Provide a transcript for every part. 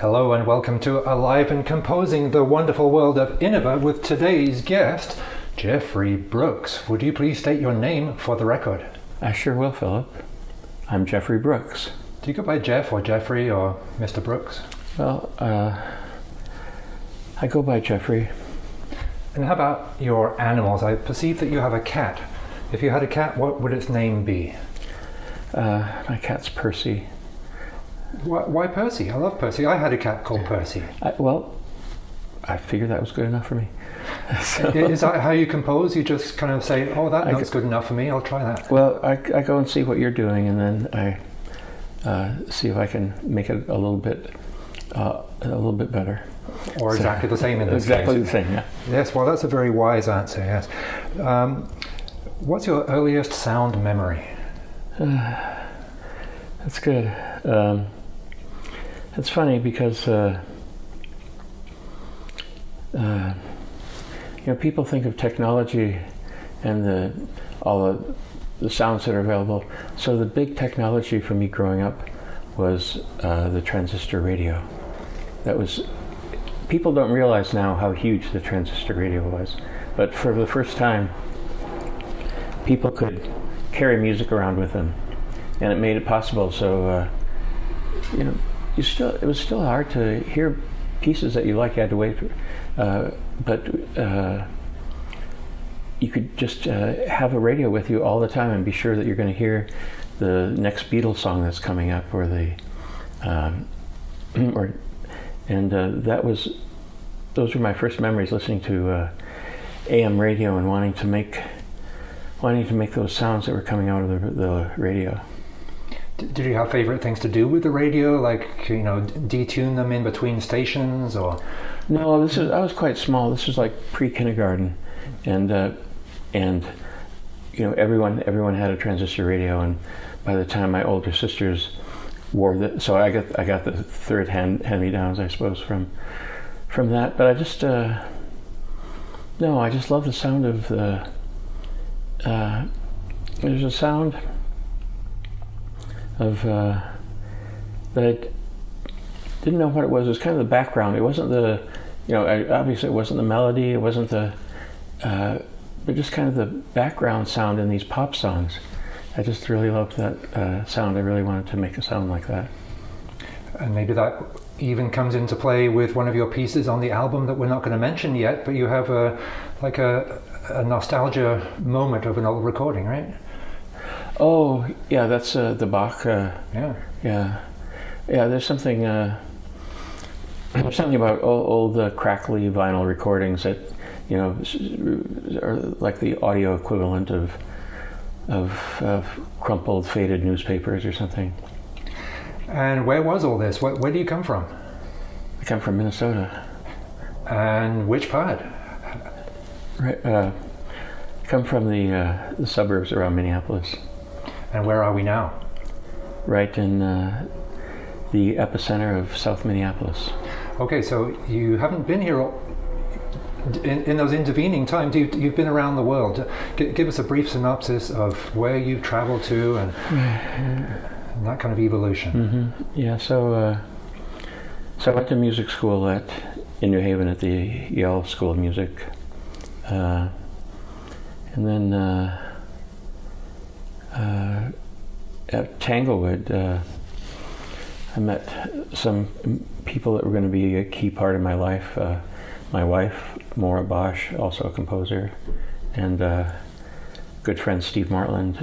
Hello and welcome to Alive and Composing the Wonderful World of Innova with today's guest, Jeffrey Brooks. Would you please state your name for the record? I sure will, Philip. I'm Jeffrey Brooks. Do you go by Jeff or Jeffrey or Mr. Brooks? Well, I go by Jeffrey. And how about your animals? I perceive that you have a cat. If you had a cat, what would its name be? My cat's Percy. Why Percy? I love Percy. I had a cat called Percy. I figured that was good enough for me. So, is that how you compose? You just kind of say, oh, that note's good enough for me, I'll try that. Well, I go and see what you're doing, and then I see if I can make it a little bit better. Or exactly the same in this exactly case. The same, yeah. Yes, well, that's a very wise answer, yes. What's your earliest sound memory? That's good. It's funny because people think of technology and all the sounds that are available. So the big technology for me growing up was the transistor radio. People don't realize now how huge the transistor radio was, but for the first time, people could carry music around with them, and it made it possible. So it was still hard to hear pieces that you like. You had to wait for, but you could just have a radio with you all the time and be sure that you're going to hear the next Beatles song that's coming up, or those were my first memories, listening to AM radio and wanting to make those sounds that were coming out of the radio. Did you have favorite things to do with the radio, like detune them in between stations, or? No, I was quite small. This was like pre-kindergarten, and everyone had a transistor radio, and by the time my older sisters wore that, so I got the third hand-me-downs, I suppose, from that. But I just love the sound of the. There's a sound of that I didn't know what it was. It was kind of the background. It wasn't obviously it wasn't the melody. It wasn't but just kind of the background sound in these pop songs. I just really loved that sound. I really wanted to make a sound like that. And maybe that even comes into play with one of your pieces on the album that we're not going to mention yet, but you have a nostalgia moment of an old recording, right? Oh, yeah, that's the Bach. Yeah. There's something about old crackly vinyl recordings that are like the audio equivalent of crumpled, faded newspapers or something. And where was all this? Where do you come from? I come from Minnesota. And which part? Right. I come from the suburbs around Minneapolis. And where are we now? Right in the epicenter of South Minneapolis. Okay, so you haven't been here in those intervening times. You've been around the world. Give us a brief synopsis of where you've traveled to and that kind of evolution. Mm-hmm. Yeah, so I went to music school in New Haven at the Yale School of Music. And then at Tanglewood, I met some people that were going to be a key part of my life. My wife, Maura Bosch, also a composer, and good friend Steve Martland,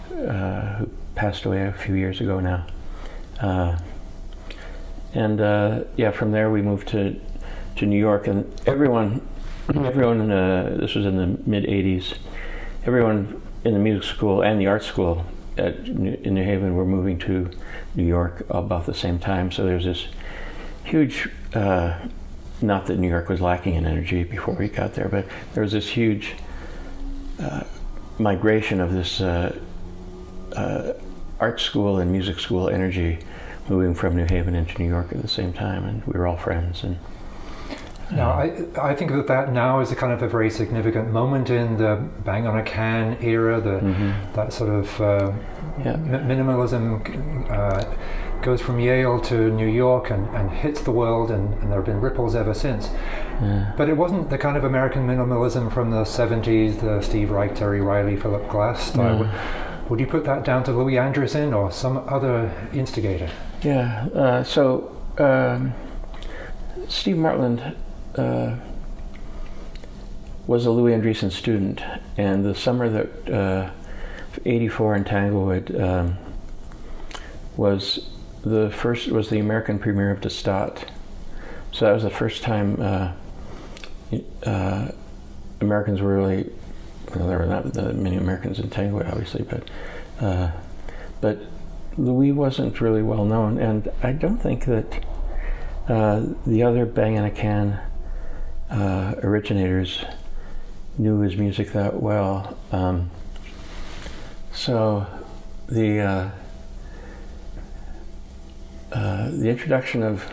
who passed away a few years ago now. From there we moved to New York, and everyone this was in the mid-'80s, everyone in the music school and the art school in New Haven were moving to New York about the same time. So there's this huge, not that New York was lacking in energy before we got there, but there was this huge migration of this art school and music school energy moving from New Haven into New York at the same time, and we were all friends. And now, I think of that now as a kind of a very significant moment in the bang on a can era, that sort of minimalism, goes from Yale to New York and hits the world, and there have been ripples ever since. Yeah. But it wasn't the kind of American minimalism from the 70s, the Steve Reich, Terry Riley, Philip Glass style. Would you put that down to Louis Andriessen or some other instigator? Yeah, Steve Martland was a Louis Andriessen student, and the summer that '84 in Tanglewood was the American premiere of Destat. So that was the first time Americans were really, well, there were not that many Americans in Tanglewood, obviously, but Louis wasn't really well known, and I don't think that the other Bang in a Can originators knew his music that well. So the introduction of,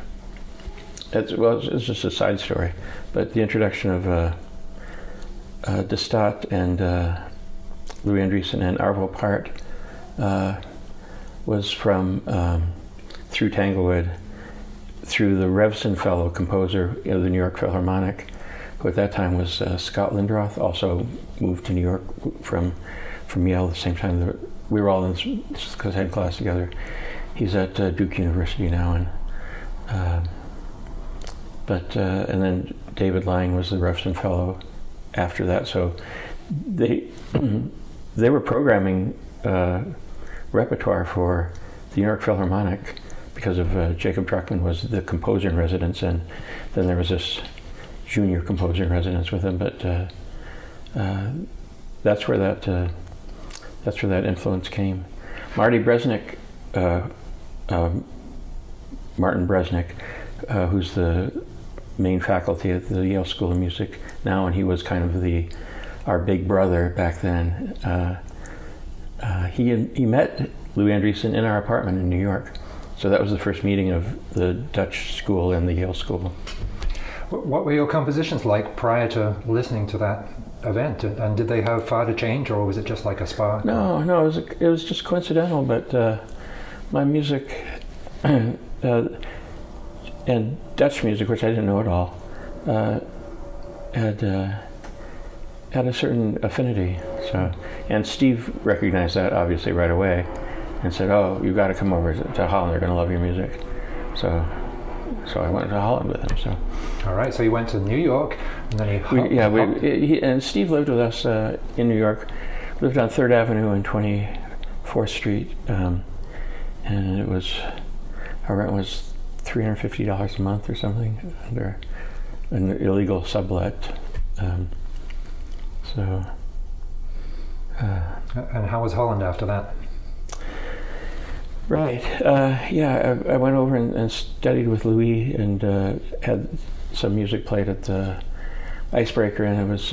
it's just a side story, but the introduction of Destat and Louis Andriessen and Arvo Pärt was from through Tanglewood, through the Revson Fellow composer of the New York Philharmonic, who at that time was Scott Lindroth, also moved to New York from Yale at the same time that we were all in head class together. He's at Duke University now, and then David Lang was the Revson Fellow after that. So they were programming repertoire for the New York Philharmonic because of Jacob Druckmann was the composer in residence, and then there was this junior composer in residence with him. But that's where that influence came. Martin Bresnik, who's the main faculty at the Yale School of Music now, and he was kind of our big brother back then. He met Louis Andriessen in our apartment in New York. So that was the first meeting of the Dutch school and the Yale School. What were your compositions like prior to listening to that event? And did they have far to change, or was it just like a spark? No, it was just coincidental. But my music and Dutch music, which I didn't know at all, had a certain affinity. So, and Steve recognized that obviously right away, and said, "Oh, you've got to come over to Holland. They're going to love your music." So I went to Holland with him. So. All right. So you went to New York, and then and Steve lived with us in New York. Lived on 3rd Avenue and 24th Street, and our rent was $350 a month or something under an illegal sublet. And how was Holland after that? Right. I went over and studied with Louis and had some music played at the Icebreaker, and it was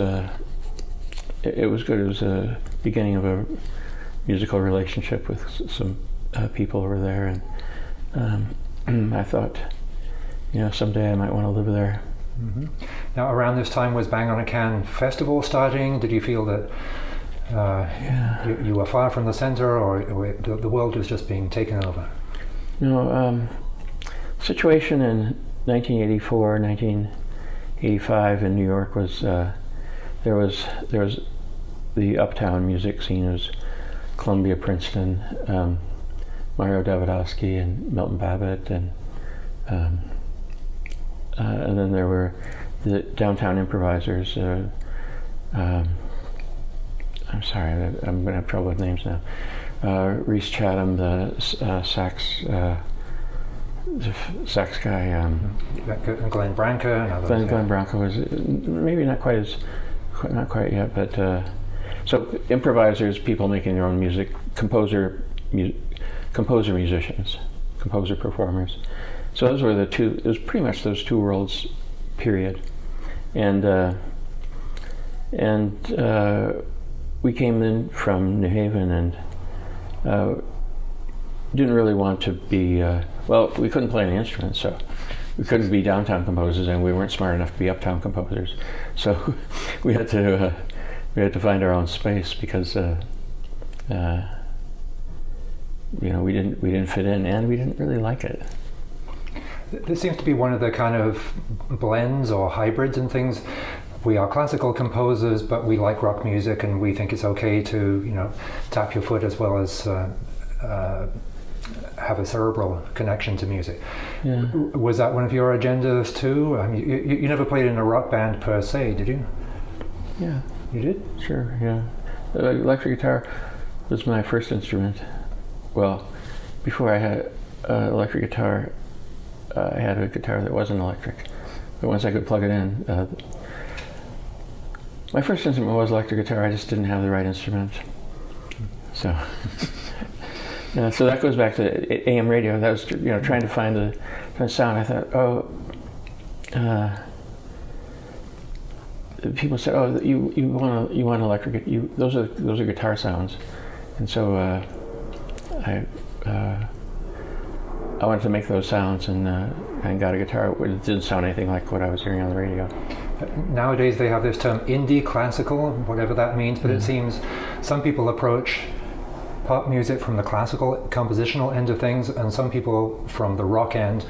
good. It was a beginning of a musical relationship with some people over there, and I thought, someday I might want to live there. Mm-hmm. Now, around this time was Bang on a Can Festival starting. Did you feel that you were far from the center, or the world was just being taken over? Situation in 1984, 1985 in New York was there was the uptown music scene. It was Columbia, Princeton, Mario Davidovsky and Milton Babbitt, and then there were the downtown improvisers. I'm sorry, I'm going to have trouble with names now. Reese Chatham, the sax guy. Glenn Branca and others. Glenn Branca was maybe not quite yet, but so improvisers, people making their own music, composer musicians, composer performers. So those were the two. It was pretty much those two worlds, period, and we came in from New Haven and didn't really want to be, we couldn't play any instruments, so we couldn't be downtown composers, and we weren't smart enough to be uptown composers. So we had to find our own space, because we didn't fit in, and we didn't really like it. This seems to be one of the kind of blends or hybrids and things. We are classical composers, but we like rock music, and we think it's okay to, tap your foot as well as have a cerebral connection to music. Yeah. Was that one of your agendas too? I mean, you never played in a rock band per se, did you? Yeah. You did? Sure, yeah. Electric guitar was my first instrument. Well, before I had electric guitar, I had a guitar that wasn't electric. But once I could plug it in, my first instrument was electric guitar. I just didn't have the right instrument. So, so that goes back to AM radio. That was, trying to find a sound. I thought, people said, "Oh, you want electric? Those are guitar sounds," and so I wanted to make those sounds and got a guitar. It didn't sound anything like what I was hearing on the radio. Nowadays they have this term indie classical, whatever that means, but it seems some people approach pop music from the classical compositional end of things, and some people from the rock end.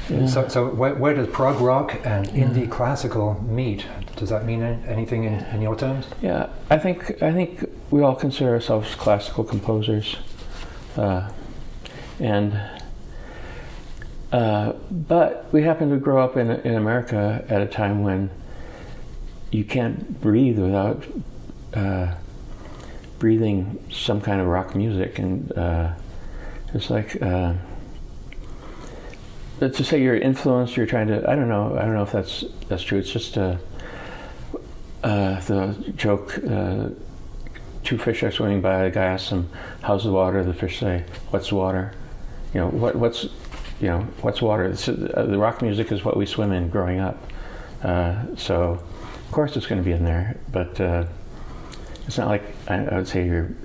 Yeah. So where does prog rock and indie classical meet? Does that mean anything in your terms? Yeah, I think we all consider ourselves classical composers, but we happen to grow up in America at a time when you can't breathe without breathing some kind of rock music, and it's like to say you're influenced. You're trying to. I don't know if that's true. It's just the joke. Two fish are swimming by. The guy asks them, "How's the water?" The fish say, "What's water?" What's water? The rock music is what we swim in growing up. So, of course, it's going to be in there. But it's not like I would say you're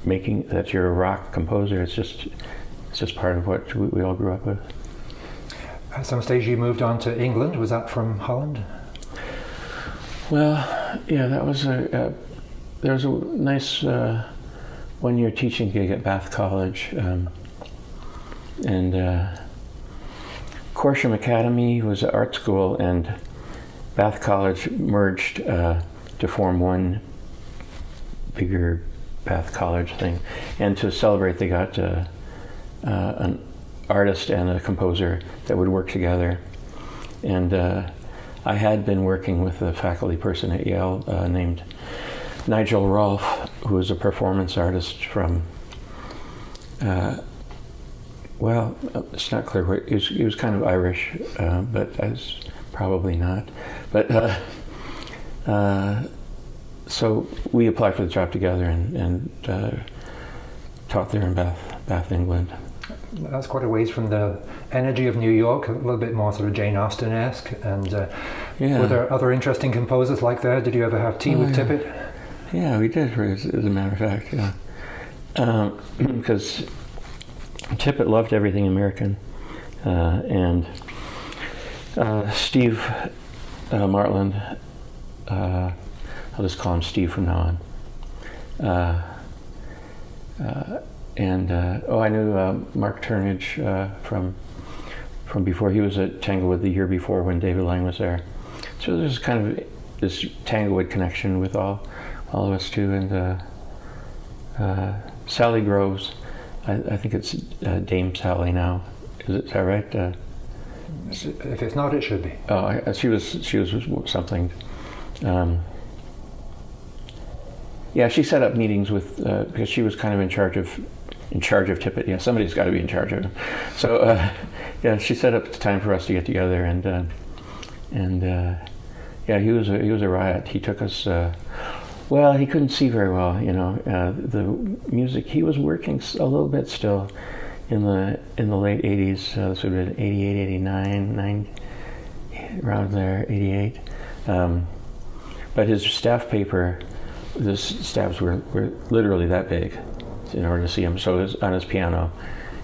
a rock composer. It's just part of what we all grew up with. At some stage, you moved on to England. Was that from Holland? Well, yeah, that was there was a nice one-year teaching gig at Bath College. And Corsham Academy was an art school, and Bath College merged to form one bigger Bath College thing. And to celebrate, they got an artist and a composer that would work together. And I had been working with a faculty person at Yale named Nigel Rolfe, who was a performance artist from it's not clear what he was kind of Irish, but I was probably not. But so we applied for the job together and taught there in Bath, England. That's quite a ways from the energy of New York, a little bit more sort of Jane Austen-esque. And were there other interesting composers like that? Did you ever have tea with Tippett? Yeah, we did, as a matter of fact, yeah. Because Tippett loved everything American, and Steve Martland, I'll just call him Steve from now on. I knew Mark Turnage from before. He was at Tanglewood the year before when David Lang was there. So there's kind of this Tanglewood connection with all of us too. And Sally Groves, I think it's Dame Sally now. Is that right? If it's not, it should be. Oh, she was something. Yeah, she set up meetings with because she was kind of in charge of Tippett. Yeah, somebody's got to be in charge of him. So yeah, she set up time for us to get together, and yeah, he was a riot. He took us. Well, he couldn't see very well, the music. He was working a little bit still in the late 80s. This would have been 88, 89, 90, around there, 88. But his staff paper, the staffs were literally that big in order to see him. So on his piano,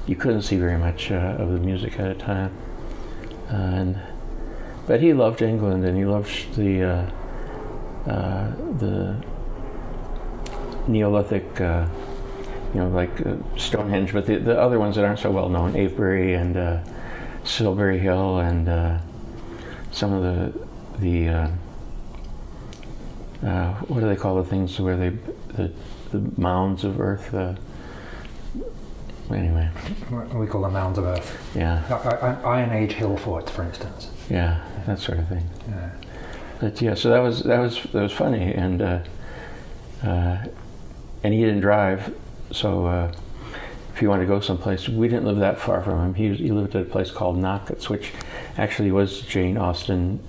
you couldn't see very much of the music at a time. But he loved England, and he loved the Neolithic like Stonehenge, but the other ones that aren't so well known, Avebury and Silbury Hill, and some of the what do they call the things where the mounds of earth? Anyway, we call them mounds of earth. Yeah. Iron Age hill forts, for instance. Yeah, that sort of thing. Yeah. But yeah, so that was funny, and he didn't drive, so if you wanted to go someplace, we didn't live that far from him. He lived at a place called Knockets, which actually was Jane Austen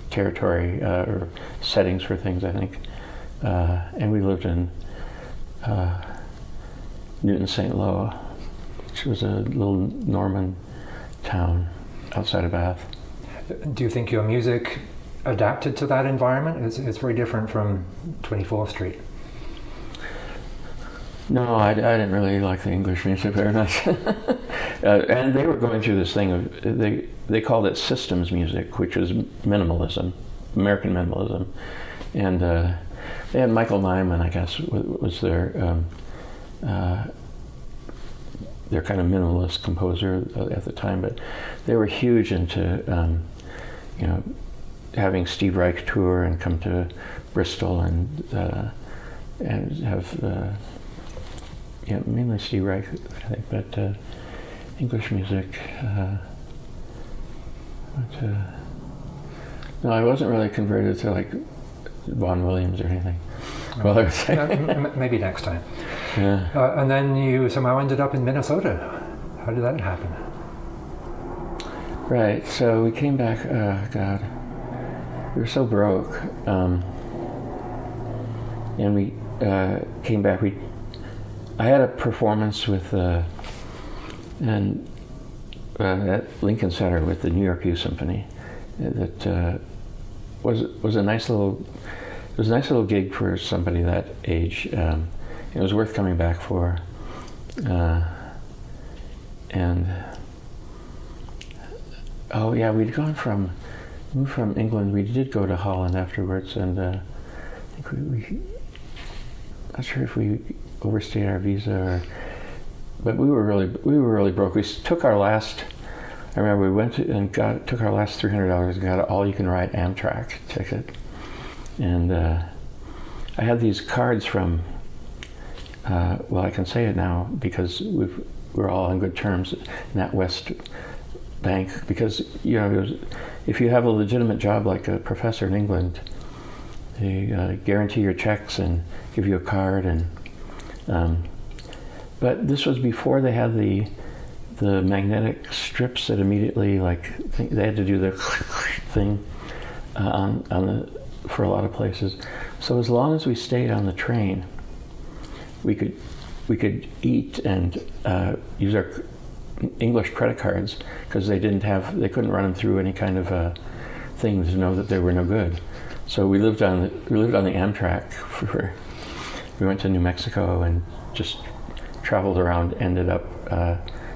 territory or settings for things, I think. And we lived in Newton St. Lo, which was a little Norman town outside of Bath. Do you think your music adapted to that environment? It's very different from 24th Street. No, I didn't really like the English music very much. And they were going through this thing of, they called it systems music, which was minimalism, American minimalism. And they had Michael Nyman, I guess, was their kind of minimalist composer at the time. But they were huge into, having Steve Reich tour and come to Bristol and have... mainly Steve Reich, I think, but English music. No, I wasn't really converted to like Vaughan Williams or anything. Well, I would say. Maybe next time. Yeah. And then you somehow ended up in Minnesota. How did that happen? Right. So we came back. God, we were so broke, and we came back. I had a performance with at Lincoln Center with the New York Youth Symphony that was a nice little gig for somebody that age. It was worth coming back for, and we'd moved from England. We did go to Holland afterwards, and I think we not sure if we overstayed our visa, but we were really broke. We took our last. I remember we went took our last $300 and got an all-you-can-ride Amtrak ticket, and I had these cards from. I can say it now because we're all on good terms. NatWest Bank, because if you have a legitimate job like a professor in England, they guarantee your checks and give you a card and. But this was before they had the magnetic strips that immediately they had to do the thing for a lot of places. So as long as we stayed on the train, we could eat and use our English credit cards because they couldn't run them through any kind of thing to know that they were no good. So we lived on the Amtrak we went to New Mexico and just traveled around, ended up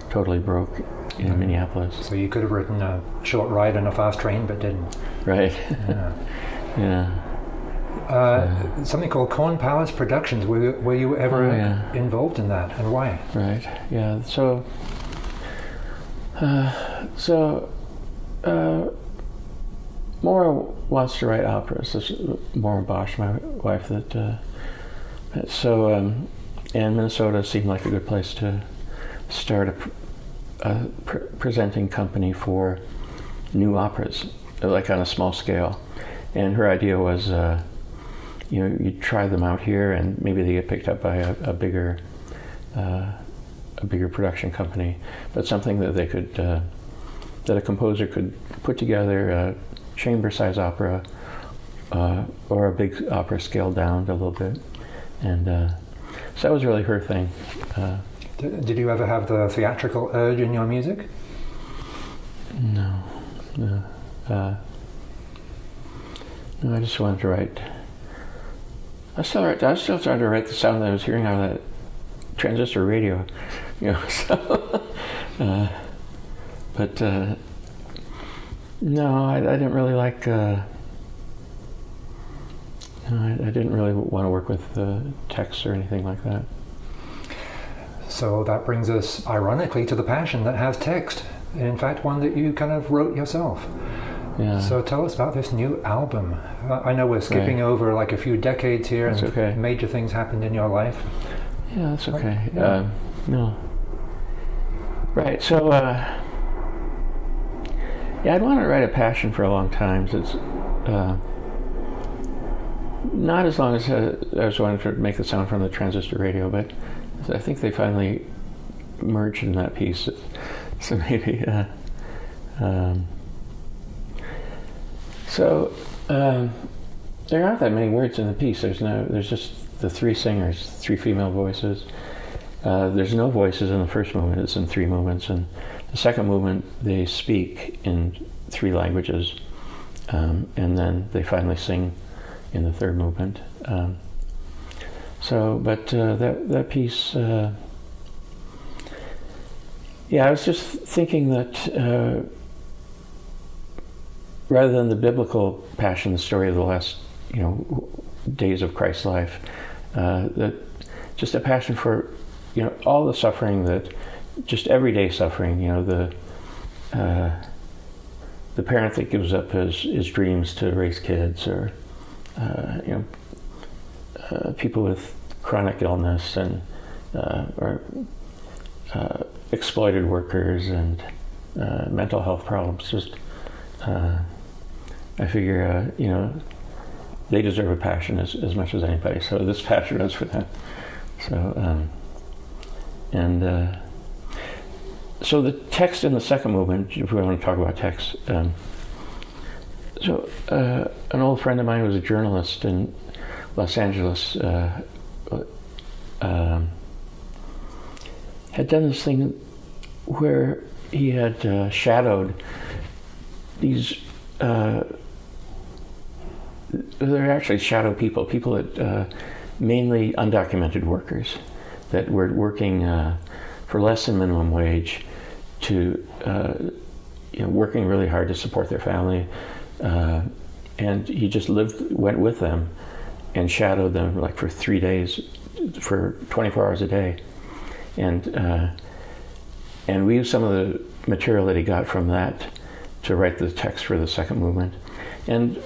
totally broke in Minneapolis. So you could have ridden a short ride on a fast train, but didn't. Right. Yeah. Something called Corn Palace Productions. Were you ever involved in that, and why? Right. Yeah. So Maura wants to write operas. This is Maura Bosch, my wife, that. And Minnesota seemed like a good place to start a presenting company for new operas, like on a small scale. And her idea was, you try them out here, and maybe they get picked up by a bigger production company, but something that they could, that a composer could put together a chamber-size opera or a big opera scaled down a little bit. And so that was really her thing. Did you ever have the theatrical urge in your music? No. No, I just wanted to write. I was still trying to write the sound that I was hearing out of that transistor radio, So, but no, I didn't really like. I didn't really want to work with text or anything like that. So that brings us, ironically, to the passion that has text. In fact, one that you kind of wrote yourself. Yeah. So tell us about this new album. I know we're skipping over like a few decades here, That's and okay. major things happened in your life. Yeah, that's okay. Yeah. No. Right. So, I'd wanted to write a passion for a long time. So it's not as long as I was wanting to make the sound from the transistor radio, but I think they finally merged in that piece. So maybe. There aren't that many words in the piece. There's just the three singers, three female voices. There's no voices in the first movement. It's in three movements, and the second movement they speak in three languages, and then they finally sing in the third movement. That piece. I was just thinking that rather than the biblical passion, the story of the last, days of Christ's life, that just a passion for, all the suffering that, just everyday suffering, the parent that gives up his dreams to raise kids, or people with chronic illness, and or exploited workers, and mental health problems. Just I figure they deserve a passion as much as anybody. So this passion is for them. So the text in the second movement, if we want to talk about text. An old friend of mine was a journalist in Los Angeles. Had done this thing where he had shadowed these. They're actually shadow people that mainly undocumented workers that were working for less than minimum wage, to working really hard to support their family, and he just went with them and shadowed them like for 3 days, for 24 hours a day, and we used some of the material that he got from that to write the text for the second movement. And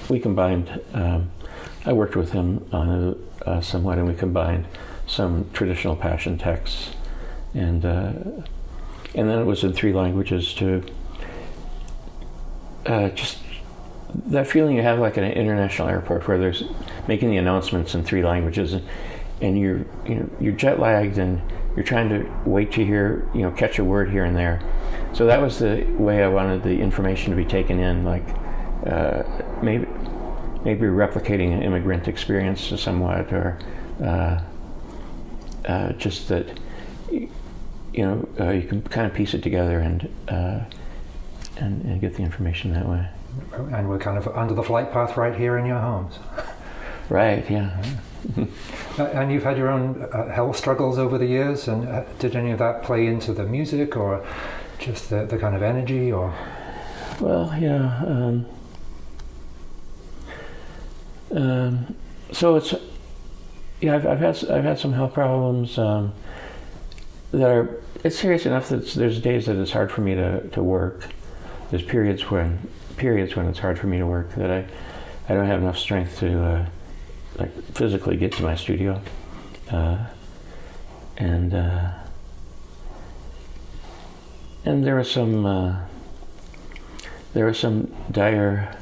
we combined, I worked with him on it somewhat, and we combined some traditional passion texts, and then it was in three languages to just that feeling you have like at an international airport where there's making the announcements in three languages, and you're jet lagged, and you're trying to wait to hear, catch a word here and there. So that was the way I wanted the information to be taken in, like maybe replicating an immigrant experience somewhat, or just that you can kind of piece it together and get the information that way. And we're kind of under the flight path right here in your homes. Right. Yeah. And you've had your own health struggles over the years, and did any of that play into the music, or just the kind of energy, or? Well, yeah. So it's I've had some health problems it's serious enough that there's days that it's hard for me to work. There's periods when it's hard for me to work, that I don't have enough strength to physically get to my studio, and there was some dire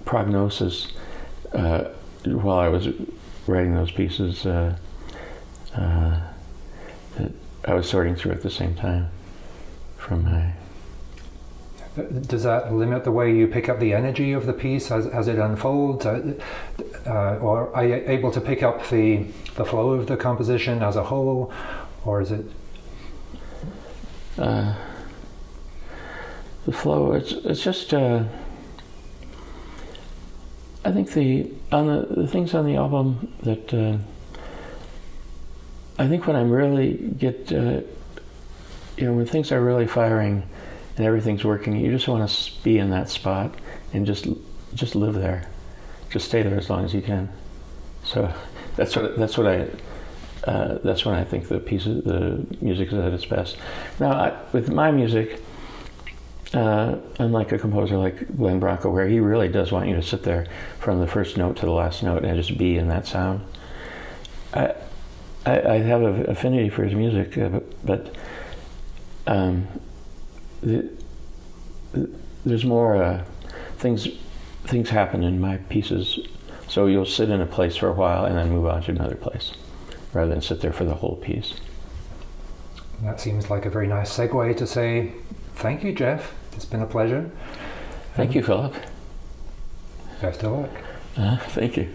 prognosis while I was writing those pieces that I was sorting through at the same time from my. Does that limit the way you pick up the energy of the piece as it unfolds, or are you able to pick up the flow of the composition as a whole, or is it? The flow. It's just. I think the things on the album that I think when I'm really when things are really firing and everything's working, you just want to be in that spot and just live there, just stay there as long as you can. So That's when I think the music is at its best. Now, with my music, unlike a composer like Glenn Branco, where he really does want you to sit there from the first note to the last note and just be in that sound, I have an affinity for his music, but there's more things happen in my pieces. So you'll sit in a place for a while and then move on to another place, rather than sit there for the whole piece. That seems like a very nice segue to say thank you, Jeff. It's been a pleasure. Thank you, Philip. Best of luck. Thank you.